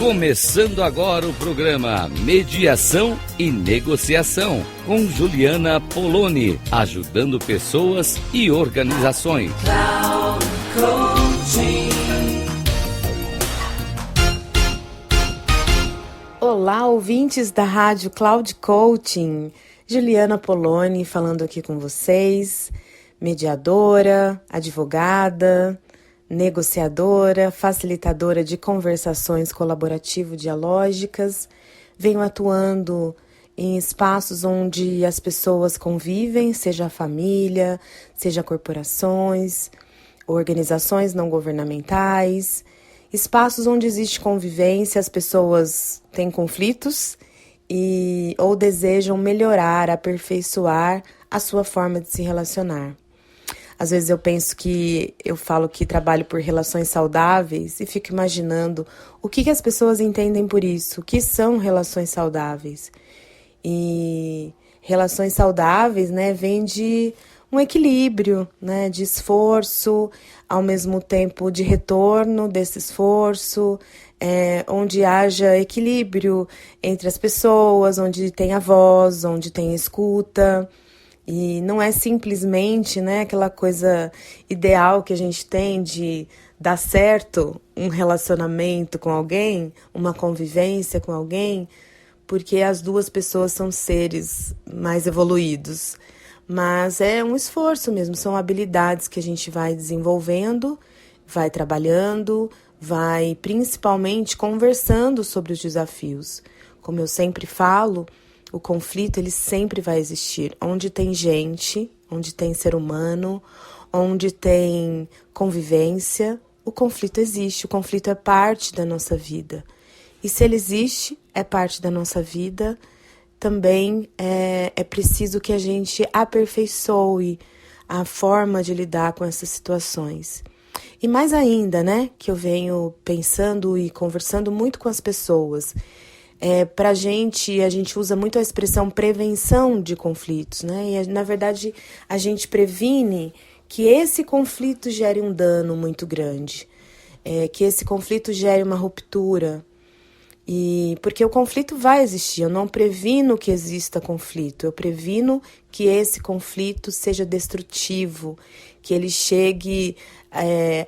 Começando agora o programa Mediação e Negociação, com Juliana Poloni, ajudando pessoas e organizações. Olá, ouvintes da Rádio Cloud Coaching. Juliana Poloni falando aqui com vocês, mediadora, advogada, negociadora, facilitadora de conversações colaborativo-dialógicas. Venho atuando em espaços onde as pessoas convivem, seja a família, seja corporações, organizações não governamentais, espaços onde existe convivência, as pessoas têm conflitos ou desejam melhorar, aperfeiçoar a sua forma de se relacionar. Às vezes eu falo que trabalho por relações saudáveis e fico imaginando o que as pessoas entendem por isso, o que são relações saudáveis. E relações saudáveis, vem de um equilíbrio, de esforço, ao mesmo tempo de retorno desse esforço, onde haja equilíbrio entre as pessoas, onde tem a voz, onde tem a escuta. E não é simplesmente aquela coisa ideal que a gente tem de dar certo um relacionamento com alguém, uma convivência com alguém, porque as duas pessoas são seres mais evoluídos. Mas é um esforço mesmo, são habilidades que a gente vai desenvolvendo, vai trabalhando, vai principalmente conversando sobre os desafios. Como eu sempre falo, o conflito ele sempre vai existir. Onde tem gente, onde tem ser humano, onde tem convivência, o conflito existe. O conflito é parte da nossa vida. E se ele existe, é parte da nossa vida, também é preciso que a gente aperfeiçoe a forma de lidar com essas situações. E mais ainda, que eu venho pensando e conversando muito com as pessoas. A gente usa muito a expressão prevenção de conflitos, E, na verdade, a gente previne que esse conflito gere um dano muito grande, que esse conflito gere uma ruptura. Porque o conflito vai existir, eu não previno que exista conflito, eu previno que esse conflito seja destrutivo, que ele chegue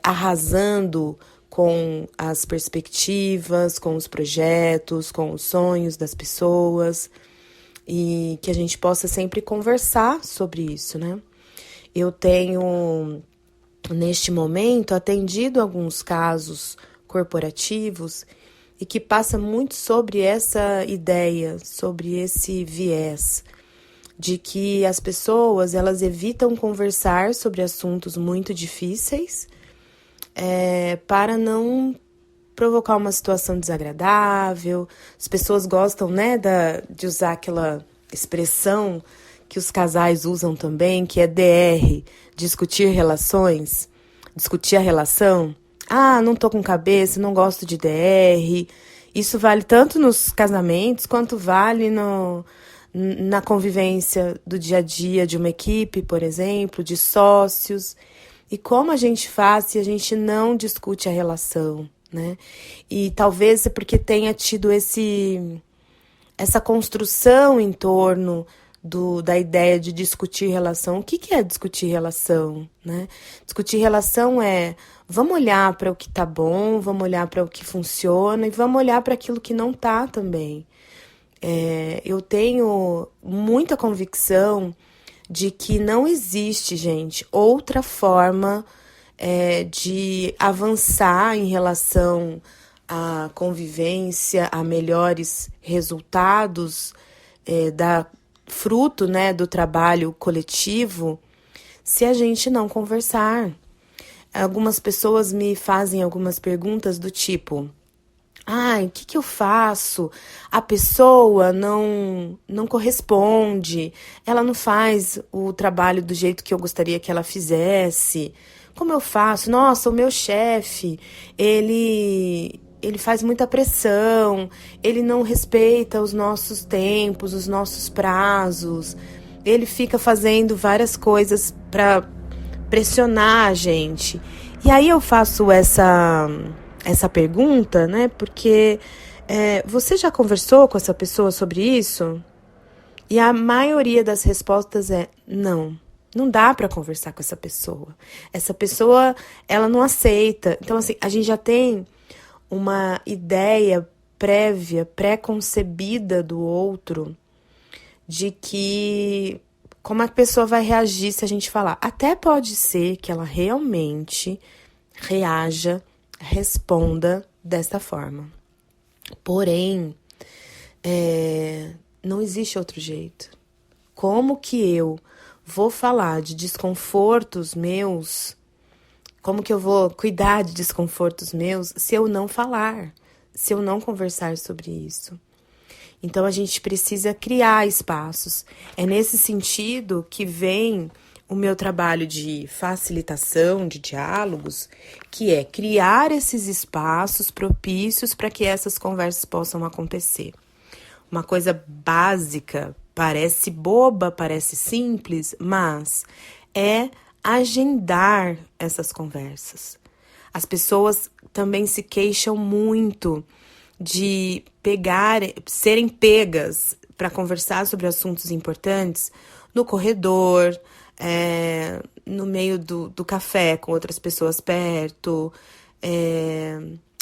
arrasando com as perspectivas, com os projetos, com os sonhos das pessoas, e que a gente possa sempre conversar sobre isso, Eu tenho, neste momento, atendido alguns casos corporativos e que passa muito sobre essa ideia, sobre esse viés, de que as pessoas elas evitam conversar sobre assuntos muito difíceis, para não provocar uma situação desagradável. As pessoas gostam, de usar aquela expressão que os casais usam também, que é DR, discutir relações, discutir a relação. Ah, não tô com cabeça, não gosto de DR. Isso vale tanto nos casamentos, quanto vale na convivência do dia a dia de uma equipe, por exemplo, de sócios. E como a gente faz se a gente não discute a relação, E talvez é porque tenha tido essa construção em torno da ideia de discutir relação. O que é discutir relação, Discutir relação vamos olhar para o que está bom, vamos olhar para o que funciona e vamos olhar para aquilo que não está também. Eu tenho muita convicção de que não existe, gente, outra forma de avançar em relação à convivência, a melhores resultados fruto do trabalho coletivo, se a gente não conversar. Algumas pessoas me fazem algumas perguntas do tipo: o que eu faço? A pessoa não corresponde, ela não faz o trabalho do jeito que eu gostaria que ela fizesse. Como eu faço? Nossa, o meu chefe, ele faz muita pressão, ele não respeita os nossos tempos, os nossos prazos, ele fica fazendo várias coisas para pressionar a gente. E aí eu faço essa essa pergunta, né? Porque você já conversou com essa pessoa sobre isso? E a maioria das respostas é não. Não dá para conversar com essa pessoa. Essa pessoa, ela não aceita. Então, assim, a gente já tem uma ideia prévia, pré-concebida do outro, de que como a pessoa vai reagir se a gente falar. Até pode ser que ela realmente reaja, responda desta forma. Porém, não existe outro jeito. Como que eu vou falar de desconfortos meus? Como que eu vou cuidar de desconfortos meus se eu não falar? Se eu não conversar sobre isso? Então, a gente precisa criar espaços. É nesse sentido que vem o meu trabalho de facilitação de diálogos, que é criar esses espaços propícios para que essas conversas possam acontecer. Uma coisa básica, parece boba, parece simples, mas é agendar essas conversas. As pessoas também se queixam muito de serem pegas para conversar sobre assuntos importantes no corredor, no meio do café com outras pessoas perto,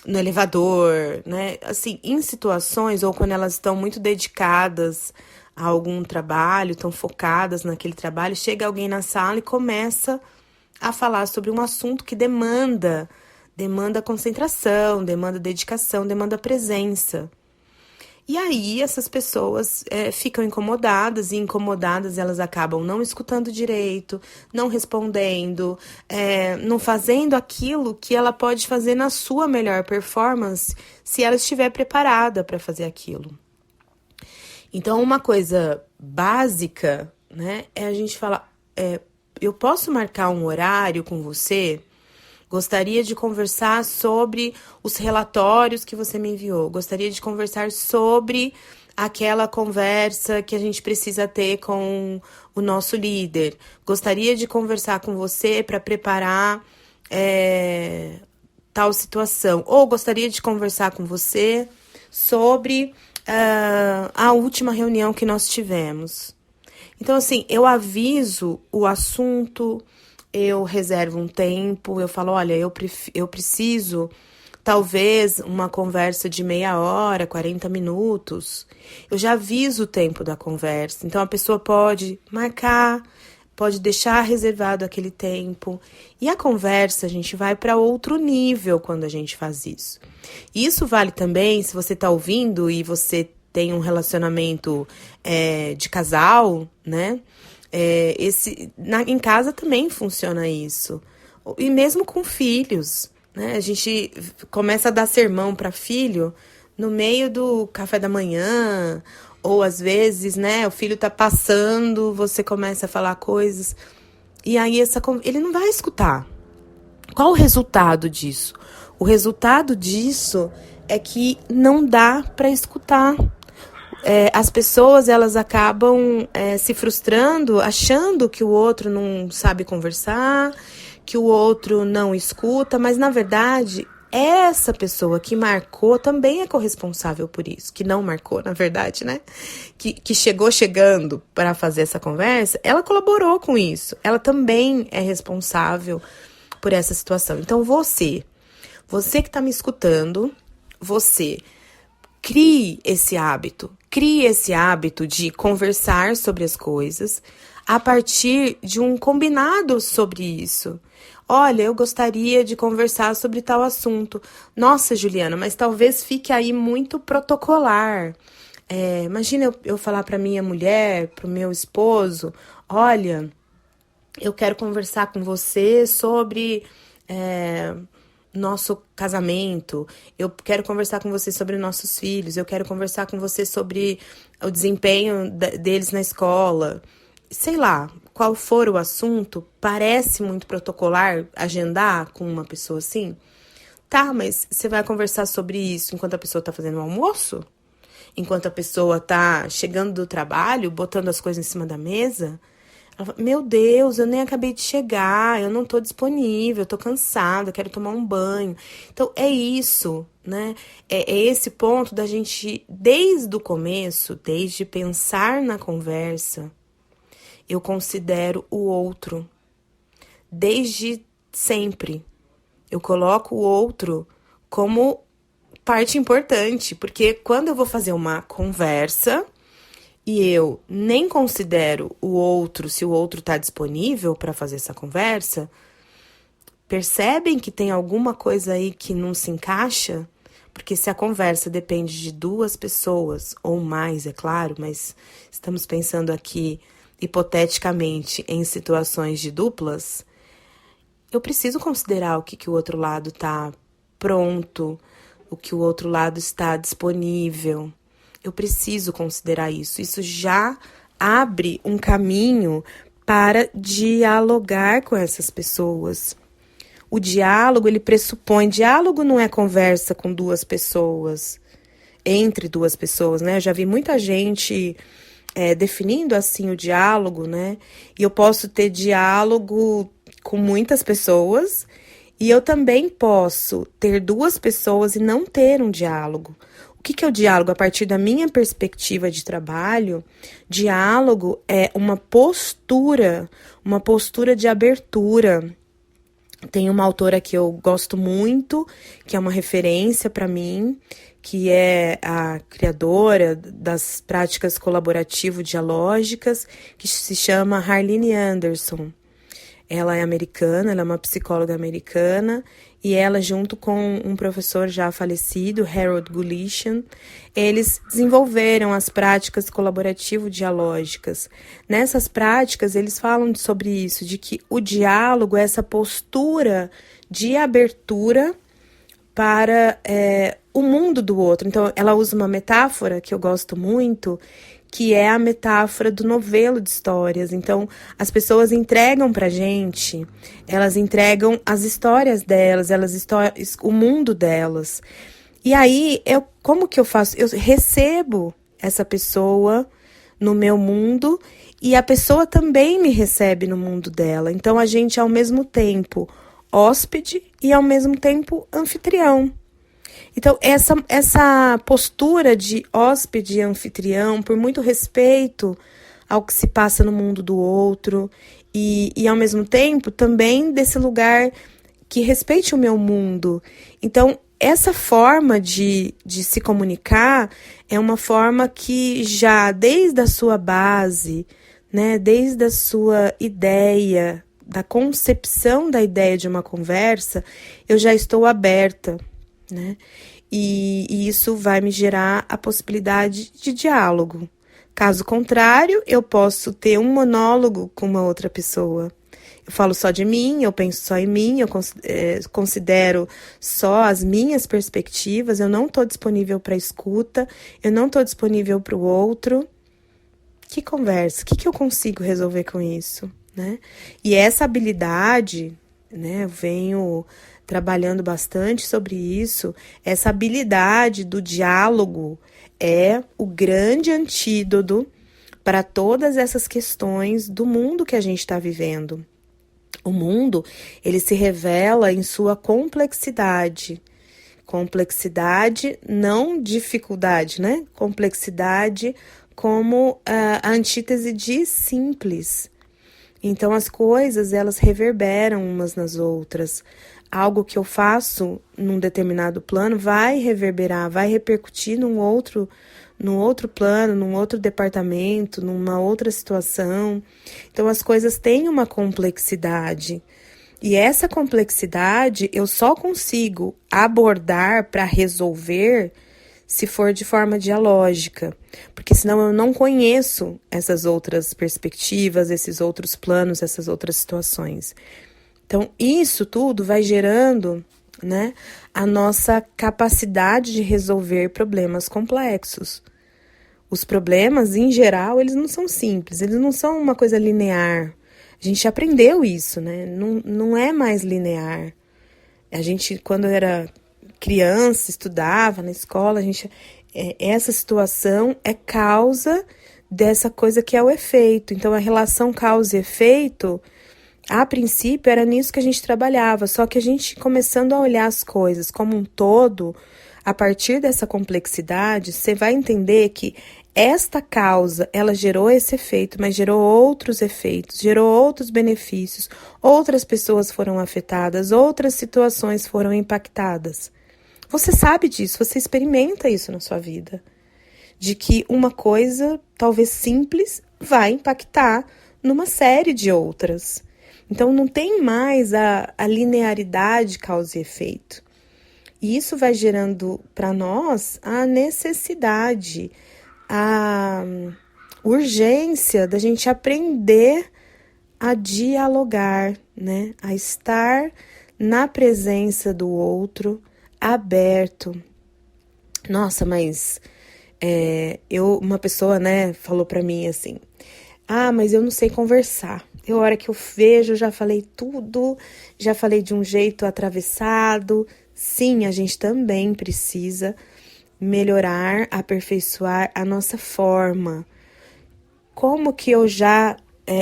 no elevador, né? Assim, em situações ou quando elas estão muito dedicadas a algum trabalho, estão focadas naquele trabalho, chega alguém na sala e começa a falar sobre um assunto que demanda concentração, demanda dedicação, demanda presença. E aí essas pessoas ficam incomodadas, e incomodadas elas acabam não escutando direito, não respondendo, não fazendo aquilo que ela pode fazer na sua melhor performance se ela estiver preparada para fazer aquilo. Então, uma coisa básica, né, é a gente falar, eu posso marcar um horário com você? Gostaria de conversar sobre os relatórios que você me enviou. Gostaria de conversar sobre aquela conversa que a gente precisa ter com o nosso líder. Gostaria de conversar com você para preparar tal situação. Ou gostaria de conversar com você sobre a última reunião que nós tivemos. Então, assim, eu aviso o assunto, eu reservo um tempo, eu falo, olha, eu preciso, talvez, uma conversa de meia hora, 40 minutos. Eu já aviso o tempo da conversa. Então, a pessoa pode marcar, pode deixar reservado aquele tempo. E a conversa, a gente vai para outro nível quando a gente faz isso. Isso vale também se você está ouvindo e você tem um relacionamento de casal, né? Em casa também funciona isso. E mesmo com filhos, né? A gente começa a dar sermão para filho no meio do café da manhã, ou às vezes, né, o filho tá passando, você começa a falar coisas, e aí ele não vai escutar. Qual o resultado disso? O resultado disso é que não dá para escutar. As pessoas, elas acabam se frustrando, achando que o outro não sabe conversar, que o outro não escuta, mas, na verdade, essa pessoa que marcou também é corresponsável por isso, que não marcou, na verdade, né? Que chegando para fazer essa conversa, ela colaborou com isso. Ela também é responsável por essa situação. Então, você que está me escutando, você crie esse hábito de conversar sobre as coisas a partir de um combinado sobre isso. Olha, eu gostaria de conversar sobre tal assunto. Nossa, Juliana, mas talvez fique aí muito protocolar. Imagina eu falar para minha mulher, para o meu esposo, olha, eu quero conversar com você sobre nosso casamento, eu quero conversar com você sobre nossos filhos, eu quero conversar com você sobre o desempenho deles na escola. Sei lá, qual for o assunto, parece muito protocolar agendar com uma pessoa assim? Tá, mas você vai conversar sobre isso enquanto a pessoa tá fazendo o almoço? Enquanto a pessoa tá chegando do trabalho, botando as coisas em cima da mesa? Meu Deus, eu nem acabei de chegar, eu não tô disponível, eu tô cansada, eu quero tomar um banho. Então, é isso, né? É esse ponto da gente, desde o começo, desde pensar na conversa, eu considero o outro. Desde sempre. Eu coloco o outro como parte importante, porque quando eu vou fazer uma conversa e eu nem considero o outro, se o outro está disponível para fazer essa conversa, percebem que tem alguma coisa aí que não se encaixa? Porque se a conversa depende de duas pessoas, ou mais, é claro, mas estamos pensando aqui hipoteticamente em situações de duplas, eu preciso considerar o que o outro lado está pronto, o que o outro lado está disponível. Eu preciso considerar isso. Isso já abre um caminho para dialogar com essas pessoas. O diálogo, ele pressupõe... Diálogo não é conversa com duas pessoas, entre duas pessoas, né? Eu já vi muita gente definindo assim o diálogo, né? E eu posso ter diálogo com muitas pessoas e eu também posso ter duas pessoas e não ter um diálogo. O que é o diálogo? A partir da minha perspectiva de trabalho, diálogo é uma postura de abertura. Tem uma autora que eu gosto muito, que é uma referência para mim, que é a criadora das práticas colaborativo-dialógicas, que se chama Harlene Anderson. Ela é americana, ela é uma psicóloga americana, e ela, junto com um professor já falecido, Harold Gulishan, eles desenvolveram as práticas colaborativo-dialógicas. Nessas práticas, eles falam sobre isso, de que o diálogo é essa postura de abertura para o mundo do outro. Então, ela usa uma metáfora que eu gosto muito, que é a metáfora do novelo de histórias. Então, as pessoas entregam pra gente, elas entregam as histórias delas, o mundo delas. E aí, como que eu faço? Eu recebo essa pessoa no meu mundo e a pessoa também me recebe no mundo dela. Então, a gente é ao mesmo tempo hóspede e ao mesmo tempo anfitrião. Então, essa postura de hóspede e anfitrião, por muito respeito ao que se passa no mundo do outro, e ao mesmo tempo também desse lugar que respeite o meu mundo. Então, essa forma de se comunicar é uma forma que já desde a sua base, né, desde a sua ideia, da concepção da ideia de uma conversa, eu já estou aberta, né? E isso vai me gerar a possibilidade de diálogo. Caso contrário, eu posso ter um monólogo com uma outra pessoa. Eu falo só de mim, eu penso só em mim, eu considero só as minhas perspectivas, eu não estou disponível para escuta, eu não estou disponível para o outro. Que conversa? O que eu consigo resolver com isso, né? E essa habilidade, né, eu venho trabalhando bastante sobre isso, essa habilidade do diálogo é o grande antídoto para todas essas questões do mundo que a gente está vivendo. O mundo, ele se revela em sua complexidade. Complexidade, não dificuldade, né? Complexidade como a antítese de simples. Então, as coisas, elas reverberam umas nas outras. Algo que eu faço num determinado plano vai reverberar, vai repercutir num outro plano, num outro departamento, numa outra situação. Então, as coisas têm uma complexidade. E essa complexidade eu só consigo abordar para resolver se for de forma dialógica, porque senão eu não conheço essas outras perspectivas, esses outros planos, essas outras situações. Então, isso tudo vai gerando, né, a nossa capacidade de resolver problemas complexos. Os problemas, em geral, eles não são simples, eles não são uma coisa linear. A gente aprendeu isso, né? Não é mais linear. A gente, quando era criança, estudava na escola, essa situação é causa dessa coisa que é o efeito. Então, a relação causa e efeito, a princípio, era nisso que a gente trabalhava, só que a gente começando a olhar as coisas como um todo, a partir dessa complexidade, você vai entender que esta causa, ela gerou esse efeito, mas gerou outros efeitos, gerou outros benefícios, outras pessoas foram afetadas, outras situações foram impactadas. Você sabe disso, você experimenta isso na sua vida. De que uma coisa, talvez simples, vai impactar numa série de outras. Então, não tem mais a linearidade causa e efeito. E isso vai gerando para nós a necessidade, a urgência da gente aprender a dialogar, né? A estar na presença do outro, aberto. Nossa, mas uma pessoa, né, falou para mim assim, mas eu não sei conversar. A hora que eu vejo, eu já falei tudo, já falei de um jeito atravessado. Sim, a gente também precisa melhorar, aperfeiçoar a nossa forma. Como que eu já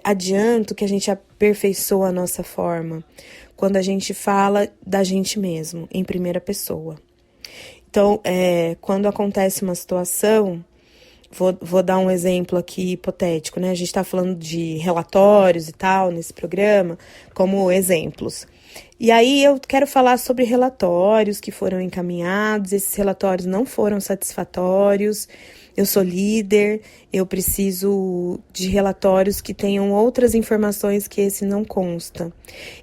adianto que a gente aperfeiçoa a nossa forma? Quando a gente fala da gente mesmo, em primeira pessoa. Então, quando acontece uma situação, vou dar um exemplo aqui hipotético, né? A gente está falando de relatórios e tal nesse programa, como exemplos. E aí eu quero falar sobre relatórios que foram encaminhados, esses relatórios não foram satisfatórios, eu sou líder, eu preciso de relatórios que tenham outras informações que esse não consta.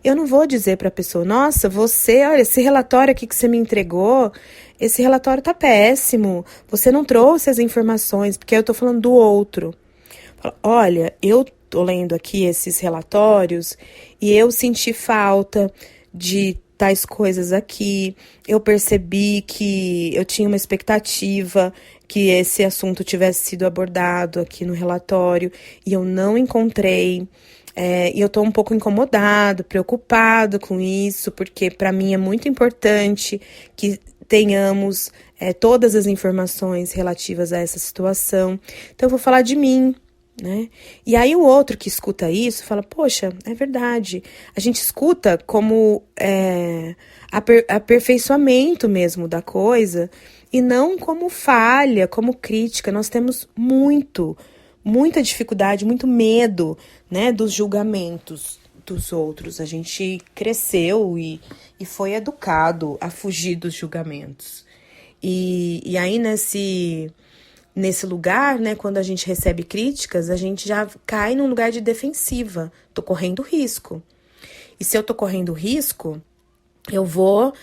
Eu não vou dizer para a pessoa, nossa, olha, esse relatório aqui que você me entregou, esse relatório tá péssimo, você não trouxe as informações, porque eu tô falando do outro. Olha, eu tô lendo aqui esses relatórios e eu senti falta de tais coisas aqui, eu percebi que eu tinha uma expectativa que esse assunto tivesse sido abordado aqui no relatório e eu não encontrei, e eu tô um pouco incomodado, preocupado com isso, porque para mim é muito importante que tenhamos todas as informações relativas a essa situação. Então eu vou falar de mim, né? E aí o outro que escuta isso fala, poxa, é verdade. A gente escuta como aperfeiçoamento mesmo da coisa e não como falha, como crítica. Nós temos muita dificuldade, muito medo, né, dos julgamentos dos outros. A gente cresceu e foi educado a fugir dos julgamentos. E aí nesse lugar, né, quando a gente recebe críticas, a gente já cai num lugar de defensiva. Tô correndo risco. E se eu tô correndo risco, eu vou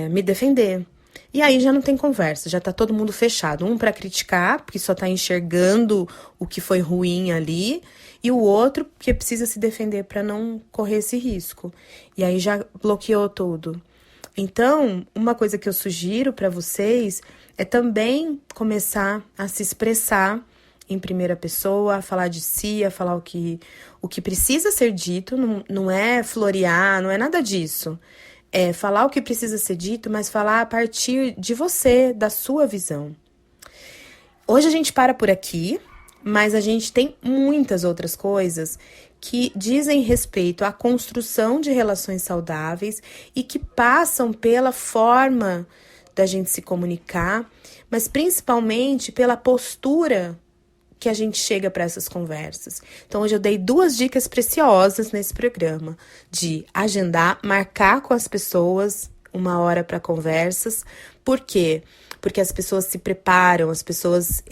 me defender. E aí já não tem conversa, já tá todo mundo fechado. Um para criticar, porque só tá enxergando o que foi ruim ali, e o outro que precisa se defender para não correr esse risco. E aí já bloqueou tudo. Então, uma coisa que eu sugiro para vocês é também começar a se expressar em primeira pessoa, a falar de si, a falar o que precisa ser dito, não é florear, não é nada disso. É falar o que precisa ser dito, mas falar a partir de você, da sua visão. Hoje a gente para por aqui, mas a gente tem muitas outras coisas que dizem respeito à construção de relações saudáveis e que passam pela forma da gente se comunicar, mas principalmente pela postura que a gente chega para essas conversas. Então, hoje eu dei 2 dicas preciosas nesse programa, de agendar, marcar com as pessoas uma hora para conversas. Por quê? Porque as pessoas se preparam, as pessoas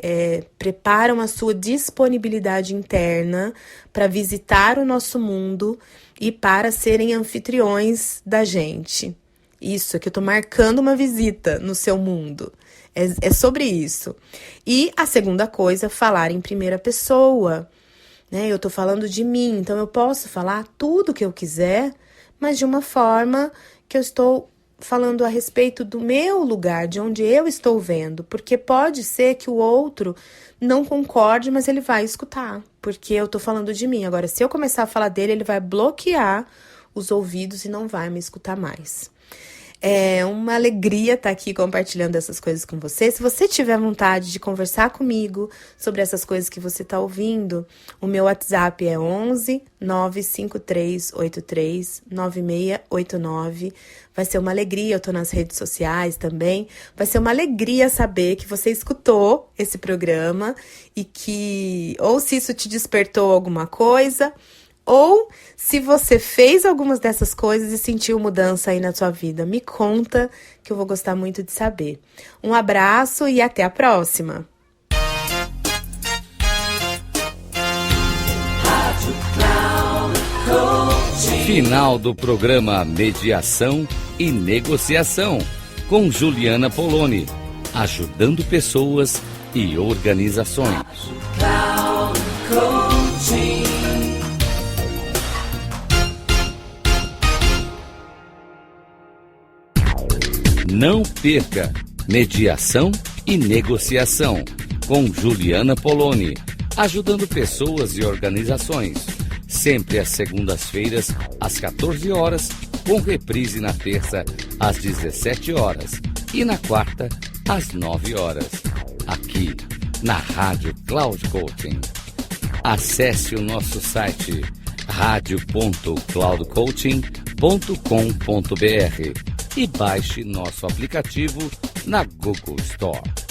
preparam a sua disponibilidade interna para visitar o nosso mundo e para serem anfitriões da gente. Isso, é que eu tô marcando uma visita no seu mundo. É sobre isso. E a segunda coisa, falar em primeira pessoa, né? Eu tô falando de mim, então eu posso falar tudo que eu quiser, mas de uma forma que eu estou falando a respeito do meu lugar, de onde eu estou vendo, porque pode ser que o outro não concorde, mas ele vai escutar, porque eu tô falando de mim. Agora, se eu começar a falar dele, ele vai bloquear os ouvidos e não vai me escutar mais. É uma alegria estar aqui compartilhando essas coisas com você. Se você tiver vontade de conversar comigo sobre essas coisas que você está ouvindo, o meu WhatsApp é 11 95383 9689. Vai ser uma alegria, eu tô nas redes sociais também. Vai ser uma alegria saber que você escutou esse programa e que, ou se isso te despertou alguma coisa, ou se você fez algumas dessas coisas e sentiu mudança aí na sua vida. Me conta, que eu vou gostar muito de saber. Um abraço e até a próxima! Final do programa Mediação e Negociação, com Juliana Poloni, ajudando pessoas e organizações. Não perca Mediação e Negociação, com Juliana Poloni, ajudando pessoas e organizações. Sempre às segundas-feiras, às 14 horas, com reprise na terça, às 17 horas e na quarta, às 9 horas. Aqui, na Rádio Cloud Coaching. Acesse o nosso site radio.cloudcoaching.com.br e baixe nosso aplicativo na Google Store.